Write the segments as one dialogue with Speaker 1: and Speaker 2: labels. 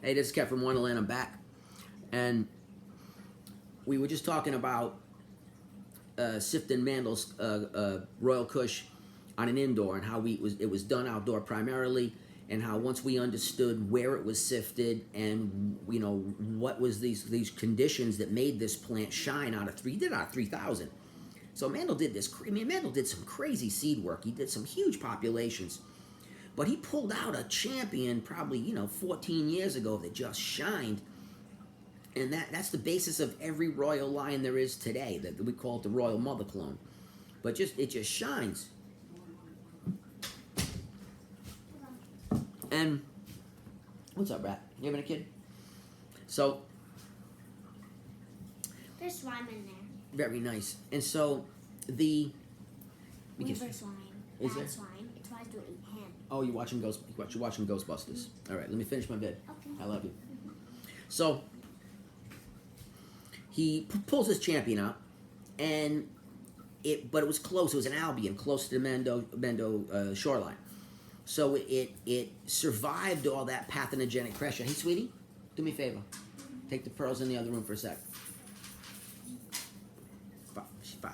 Speaker 1: Hey, this is Kev from Wonderland. I'm back. And we were just talking about Sifton Mandel's Royal Kush on an indoor and how it was done outdoor primarily, and how once we understood where it was sifted and what was these conditions that made this plant shine out of 3,000. So Mandel did this. I mean, Mandel did some crazy seed work. He did some huge populations. But he pulled out a champion probably, 14 years ago that just shined. And that's the basis of every royal line there is today. That we call it the Royal Mother clone. But it just shines. And what's up, Rat? You having a kid? So
Speaker 2: there's slime in there.
Speaker 1: Very nice. And so the
Speaker 2: reverse slime.
Speaker 1: Is
Speaker 2: Bad
Speaker 1: there?
Speaker 2: slime. It tries to eat him.
Speaker 1: Oh, you're watching Ghostbusters. All right, let me finish my bid.
Speaker 2: Okay.
Speaker 1: I love you. So he pulls his champion out, but it was close. It was an Albion, close to the Mendo shoreline. So it survived all that pathogenic pressure. Hey, sweetie, do me a favor. Take the pearls in the other room for a sec. She's 5.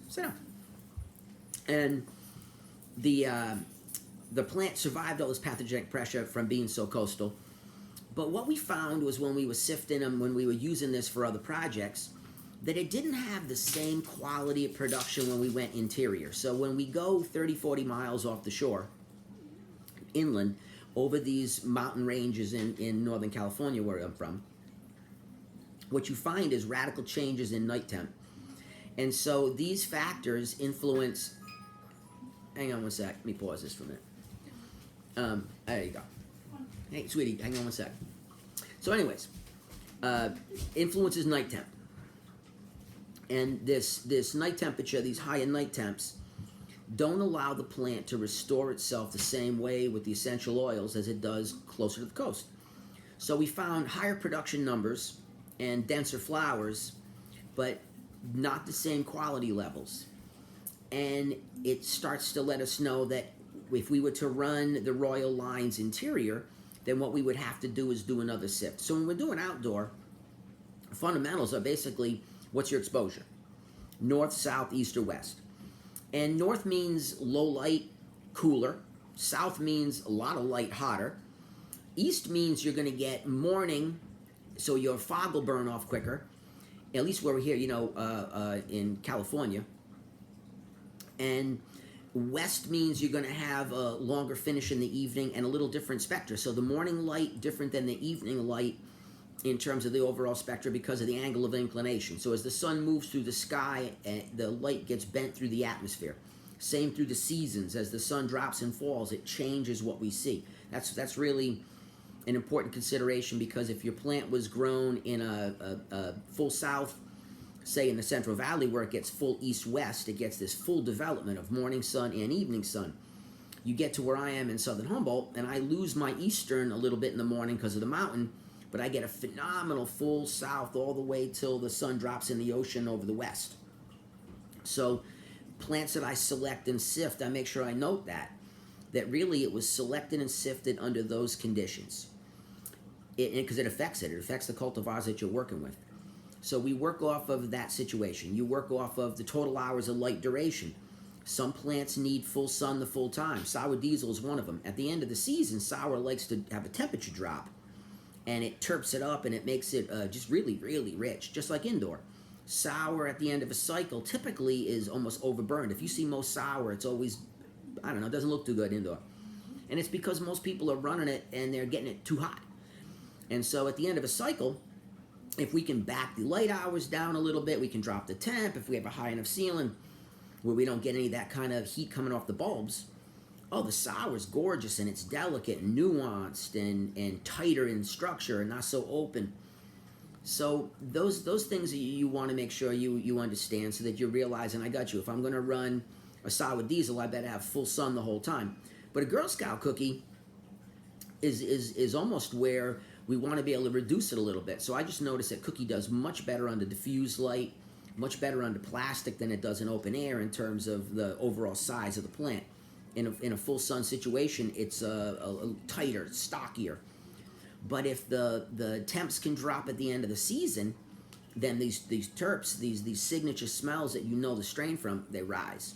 Speaker 1: Sit down. And the plant survived all this pathogenic pressure from being so coastal. But what we found was when we were sifting them, when we were using this for other projects, that it didn't have the same quality of production when we went interior. So when we go 30, 40 miles off the shore, inland, over these mountain ranges in Northern California, where I'm from, what you find is radical changes in night temp. And so these factors influence... Hang on one sec. Let me pause this for a minute. There you go. Hey, sweetie, hang on one sec. So anyways, influences night temp. And this night temperature, these higher night temps, don't allow the plant to restore itself the same way with the essential oils as it does closer to the coast. So we found higher production numbers and denser flowers, but not the same quality levels. And it starts to let us know that if we were to run the Royal lines interior, then what we would have to do is do another sift. So when we're doing outdoor, fundamentals are basically, what's your exposure? North, south, east, or west. And north means low light, cooler. South means a lot of light, hotter. East means you're going to get morning, so your fog will burn off quicker. At least where we're here, in California. And west means you're going to have a longer finish in the evening and a little different spectra. So the morning light different than the evening light in terms of the overall spectra because of the angle of inclination. So as the sun moves through the sky, the light gets bent through the atmosphere. Same through the seasons. As the sun drops and falls, it changes what we see. That's really an important consideration, because if your plant was grown in a full south, say in the Central Valley where it gets full east-west, it gets this full development of morning sun and evening sun. You get to where I am in southern Humboldt, and I lose my eastern a little bit in the morning because of the mountain, but I get a phenomenal full south all the way till the sun drops in the ocean over the west. So plants that I select and sift, I make sure I note that really it was selected and sifted under those conditions. Because it affects the cultivars that you're working with. So we work off of that situation. You work off of the total hours of light duration. Some plants need full sun the full time. Sour diesel is one of them. At the end of the season, sour likes to have a temperature drop, and it terps it up and it makes it just really, really rich, just like indoor. Sour at the end of a cycle typically is almost overburned. If you see most sour, it's always, it doesn't look too good indoor. And it's because most people are running it and they're getting it too hot. And so at the end of a cycle, if we can back the light hours down a little bit, we can drop the temp. If we have a high enough ceiling where we don't get any of that kind of heat coming off the bulbs, the sour is gorgeous and it's delicate and nuanced and tighter in structure and not so open. So those things you want to make sure you understand, so that you're realizing, I got you. If I'm going to run a sour diesel, I better have full sun the whole time. But a Girl Scout cookie is almost where we want to be able to reduce it a little bit. So I just noticed that cookie does much better under diffused light, much better under plastic than it does in open air in terms of the overall size of the plant. In a full sun situation, it's a tighter, stockier. But if the temps can drop at the end of the season, then these terps, these signature smells that you know the strain from, they rise.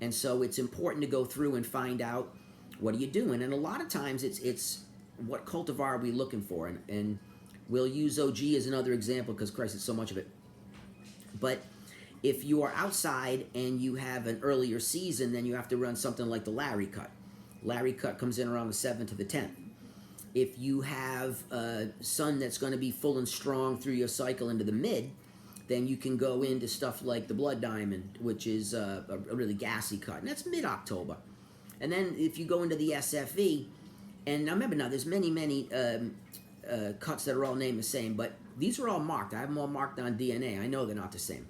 Speaker 1: And so it's important to go through and find out what are you doing. And a lot of times it's what cultivar are we looking for, and we'll use OG as another example because Christ, it's so much of it. But if you are outside and you have an earlier season, then you have to run something like the Larry cut. Larry cut comes in around the 7th to the 10th. If you have a sun that's going to be full and strong through your cycle into the mid, then you can go into stuff like the Blood Diamond, which is a really gassy cut, and that's mid-October. And then if you go into the SFE, and now remember, now there's many cuts that are all named the same, but these are all marked. I have them all marked on DNA. I know they're not the same.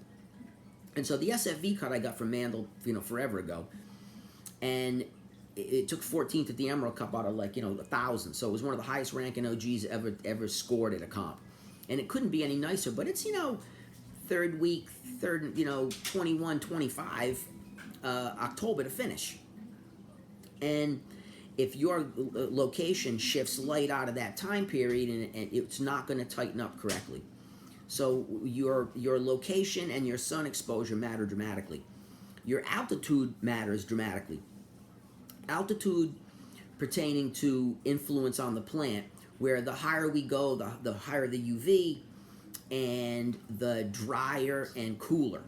Speaker 1: And so the SFV cut I got from Mandel, forever ago, and it took 14th at the Emerald Cup out of 1,000. So it was one of the highest ranking OGs ever scored at a comp, and it couldn't be any nicer. But it's third week, 21, 25 October to finish, and if your location shifts light out of that time period, and it's not going to tighten up correctly. So your location and your sun exposure matter dramatically. Your altitude matters dramatically. Altitude pertaining to influence on the plant, where the higher we go, the higher the UV, and the drier and cooler.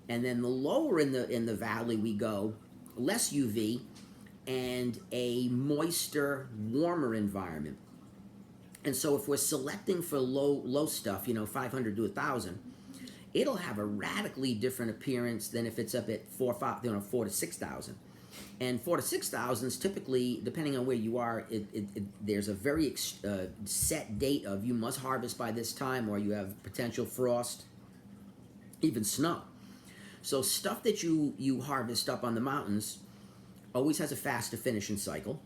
Speaker 1: And then the lower in the valley we go, less UV, and a moister, warmer environment. And so if we're selecting for low stuff, 500 to 1,000, it'll have a radically different appearance than if it's up at 4 to 6,000. And 4 to 6,000 is typically, depending on where you are, there's a very set date of you must harvest by this time, or you have potential frost, even snow. So stuff that you harvest up on the mountains always has a faster finishing cycle,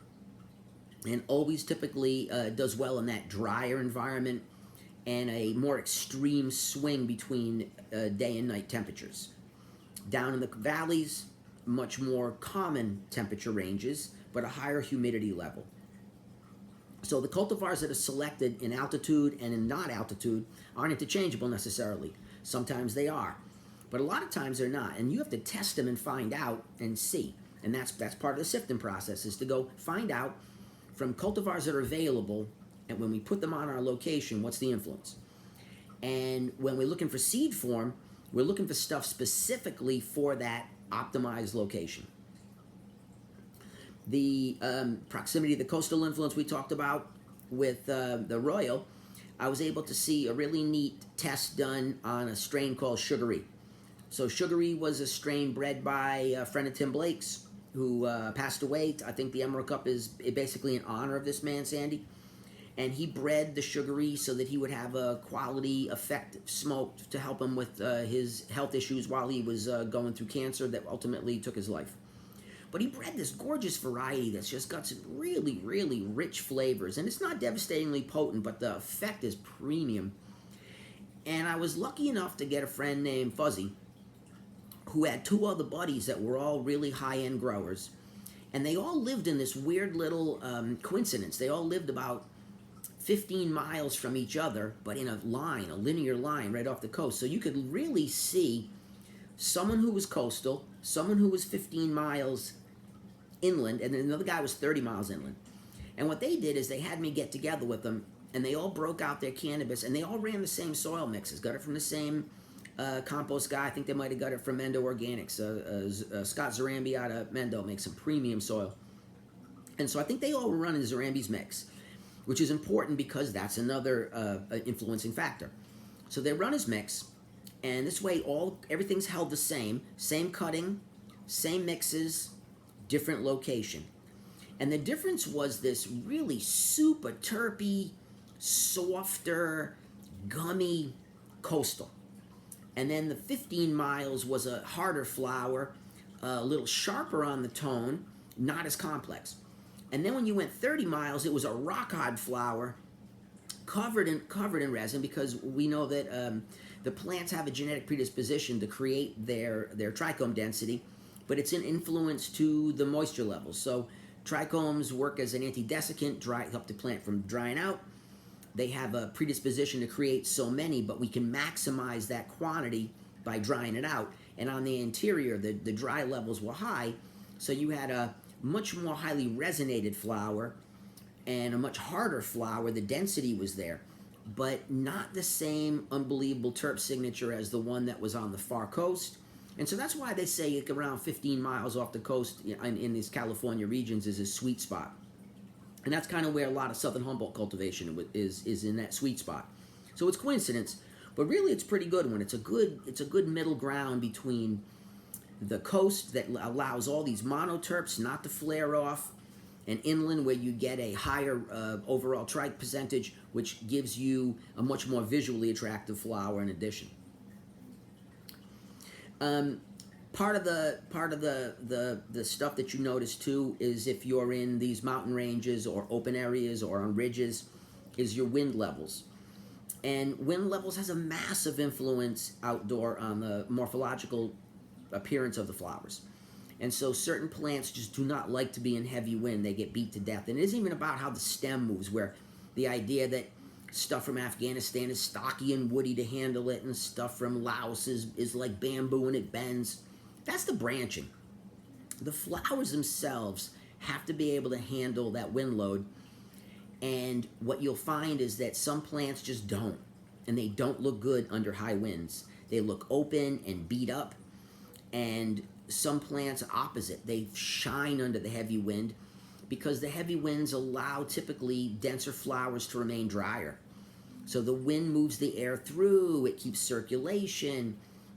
Speaker 1: and always typically does well in that drier environment and a more extreme swing between day and night temperatures. Down in the valleys, much more common temperature ranges, but a higher humidity level. So the cultivars that are selected in altitude and in not altitude aren't interchangeable necessarily. Sometimes they are, but a lot of times they're not, and you have to test them and find out and see. And that's part of the sifting process, is to go find out from cultivars that are available, and when we put them on our location, what's the influence. And when we're looking for seed form, we're looking for stuff specifically for that optimized location. The proximity to the coastal influence we talked about with the Royal, I was able to see a really neat test done on a strain called Sugary. So Sugary was a strain bred by a friend of Tim Blake's, who passed away. I think the Emerald Cup is basically in honor of this man, Sandy. And he bred the Sugary so that he would have a quality effective smoke to help him with his health issues while he was going through cancer that ultimately took his life. But he bred this gorgeous variety that's just got some really, really rich flavors. And it's not devastatingly potent, but the effect is premium. And I was lucky enough to get a friend named Fuzzy, who had two other buddies that were all really high-end growers. And they all lived in this weird little coincidence. They all lived about 15 miles from each other, but in a linear line right off the coast. So you could really see someone who was coastal, someone who was 15 miles inland, and then another guy was 30 miles inland. And what they did is they had me get together with them, and they all broke out their cannabis, and they all ran the same soil mixes, got it from the same compost guy. I think they might have got it from Mendo Organics. Scott Zarambi out of Mendo makes some premium soil. And so I think they all were running Zarambi's mix, which is important because that's another influencing factor. So they run his mix, and this way everything's held the same cutting, same mixes, different location. And the difference was this really super terpy, softer, gummy coastal. And then the 15 miles was a harder flower, a little sharper on the tone, not as complex. And then when you went 30 miles, it was a rock hard flower, covered in resin, because we know that the plants have a genetic predisposition to create their trichome density, but it's an influence to the moisture levels. So trichomes work as an antidesiccant, help the plant from drying out, they have a predisposition to create so many, but we can maximize that quantity by drying it out. And on the interior, the dry levels were high, so you had a much more highly resonated flower and a much harder flower. The density was there, but not the same unbelievable terp signature as the one that was on the far coast. And so that's why they say like around 15 miles off the coast in these California regions is a sweet spot. And that's kind of where a lot of Southern Humboldt cultivation is in that sweet spot. So it's coincidence, but really it's a pretty good one. It's a good middle ground between the coast that allows all these monoterps not to flare off, and inland where you get a higher overall trike percentage, which gives you a much more visually attractive flower in addition. Part of the stuff that you notice too is if you're in these mountain ranges or open areas or on ridges, is your wind levels. And wind levels has a massive influence outdoor on the morphological appearance of the flowers. And so certain plants just do not like to be in heavy wind. They get beat to death. And it isn't even about how the stem moves, where the idea that stuff from Afghanistan is stocky and woody to handle it, and stuff from Laos is like bamboo and it bends. That's the branching. The flowers themselves have to be able to handle that wind load. And what you'll find is that some plants just don't. And they don't look good under high winds. They look open and beat up. And some plants are opposite. They shine under the heavy wind because the heavy winds allow typically denser flowers to remain drier. So the wind moves the air through, it keeps circulation,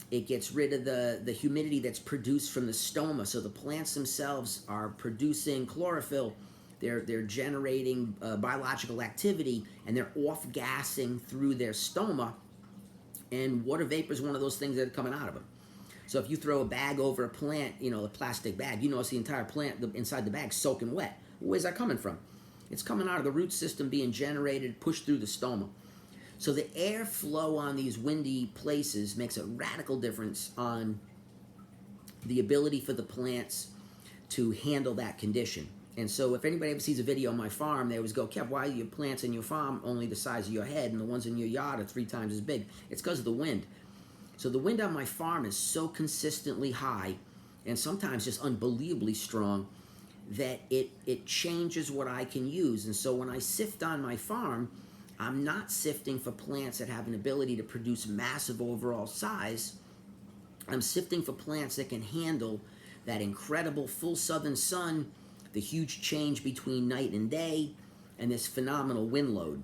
Speaker 1: it gets rid of the humidity that's produced from the stoma. So the plants themselves are producing chlorophyll, they're generating biological activity, and they're off-gassing through their stoma, and water vapor is one of those things that are coming out of them. So if you throw a bag over a plant, a plastic bag, you notice the entire plant inside the bag soaking wet. Where's that coming from? It's coming out of the root system being generated, pushed through the stoma. So the airflow on these windy places makes a radical difference on the ability for the plants to handle that condition. And so if anybody ever sees a video on my farm, they always go, Kev, why are your plants in your farm only the size of your head and the ones in your yard are 3 times as big? It's because of the wind. So the wind on my farm is so consistently high and sometimes just unbelievably strong that it changes what I can use. And so when I sift on my farm, I'm not sifting for plants that have an ability to produce massive overall size. I'm sifting for plants that can handle that incredible full southern sun, the huge change between night and day, and this phenomenal wind load.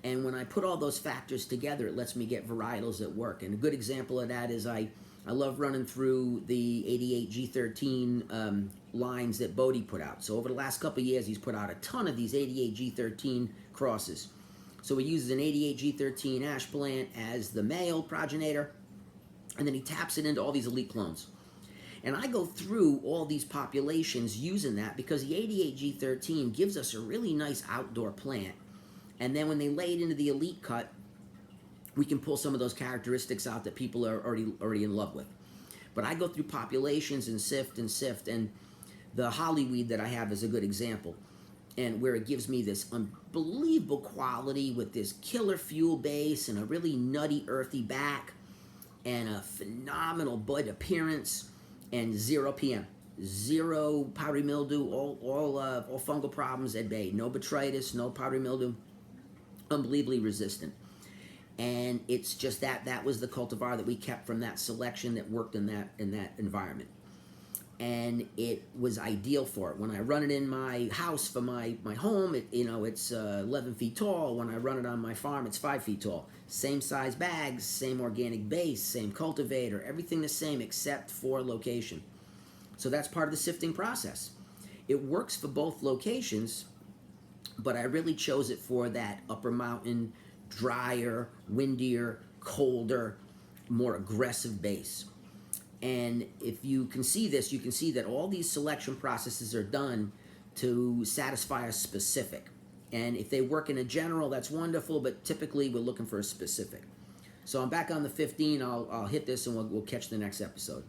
Speaker 1: And when I put all those factors together, it lets me get varietals that work. And a good example of that is I love running through the 88 G13 lines that Bodie put out. So over the last couple of years, he's put out a ton of these 88 G13 crosses. So he uses an 88 G13 ash plant as the male progenitor, and then he taps it into all these elite clones. And I go through all these populations using that because the 88 G13 gives us a really nice outdoor plant. And then when they lay it into the elite cut, we can pull some of those characteristics out that people are already in love with. But I go through populations and sift, and the hollyweed that I have is a good example. And where it gives me this unbelievable quality with this killer fuel base and a really nutty, earthy back and a phenomenal bud appearance and 0 PM. 0 powdery mildew, all fungal problems at bay. No botrytis, no powdery mildew. Unbelievably resistant. And it's just that was the cultivar that we kept from that selection that worked in that environment. And it was ideal for it. When I run it in my house for my home, it's 11 feet tall. When I run it on my farm, it's 5 feet tall. Same size bags, same organic base, same cultivator, everything the same except for location. So that's part of the sifting process. It works for both locations, but I really chose it for that upper mountain, drier, windier, colder, more aggressive base. And if you can see this, you can see that all these selection processes are done to satisfy a specific. And if they work in a general, that's wonderful, but typically we're looking for a specific. So I'm back on the 15. I'll hit this and we'll catch the next episode.